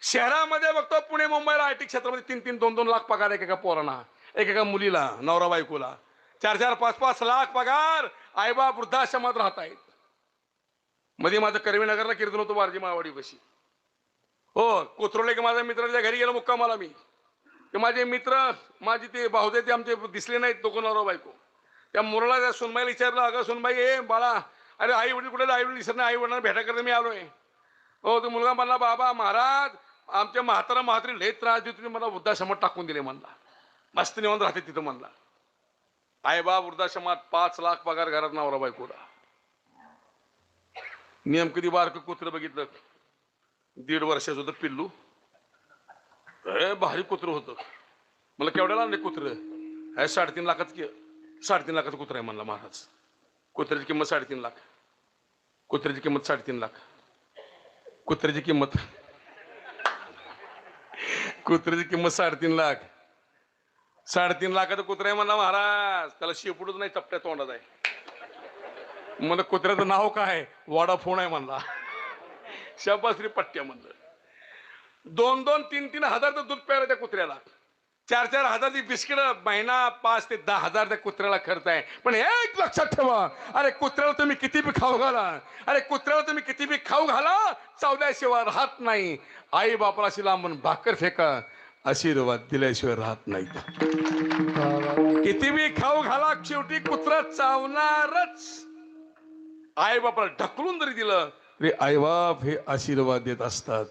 शहरामध्ये बघतो पुणे मुंबईला आयटी क्षेत्रामध्ये 3-3, 2-2 लाख पगार एकेका पोरांना, एकेका मुलीला, नवरा बायकोला 4-4, 5-5 लाख पगार. आईबाप वृद्धाश्रमात राहत आहेत. मध्ये माझं कर्वेनगरला कीर्तन होतो वारजी माळवाडी बशी. हो, कोथरोले की माझ्या मित्राच्या घरी गेलो मुक्कामाला मी. ते माझे मित्र, माझे ते भाऊजे ते आमचे दिसले नाहीत, दोघं नवरा बायको. त्या मुलाला त्या सुनबाईला विचारलं, अगं सुनबाई ए बाळा, अरे आई वडील कुठे, आई वडील दिसत नाही, आई वडिलांना भेटा करता मी आलोय. हो, तो मुलगा म्हणला, बाबा महाराज आमच्या म्हातारी लय त्रास देतो, तुम्ही मला वृद्धाश्रमात टाकून दिले म्हणला. मस्त निवांत राहते तिथं म्हणला. आई बाप वृद्धाश्रमात 5 लाख पगार घरात नवरा बायकोला. नियम कधी बारक कुत्र बघितलं, 1.5 वर्षाचं होतं पिल्लू. भारी कुत्र होतं. मला केवढ्याला आणले कुत्र? 3.5 लाखाचं 3.5 लाखाचं कुत्र आहे म्हणला महाराज. कुत्र्याची किंमत 3.5 लाख. कुत्र्याची किंमत 3.5 लाख. कुत्र्याची किंमत 3.5 लाख. 3.5 लाखाचं कुत्र आहे म्हणला महाराज. त्याला शेपूटच नाही, चपट्या तोंडात आहे. म्हणलं कुत्र्याचं नाव काय? वडाफोन आहे म्हणला. शाबासरी पट्ट्या म्हणलं. 2-2, 3-3 हजारचं दूध प्यायला त्या कुत्र्याला. 4-4 हजारची बिस्किट महिना 5 ते 10 हजार त्या कुत्र्याला खर्च आहे. पण एक लक्षात ठेवा, अरे कुत्र्याला तुम्ही किती बी खाऊ घाला, अरे कुत्र्याला तुम्ही किती बी खाऊ घाला, चावल्याशिवाय राहत नाही. आई बापाला अशी लांबून भाकर फेका, आशीर्वाद दिल्याशिवाय राहत नाही. किती बी खाऊ घाला, शेवटी कुत्रा चावणारच. आई बापाला ढकलून जरी दिलं तरी आई बाप हे आशीर्वाद देत असतात.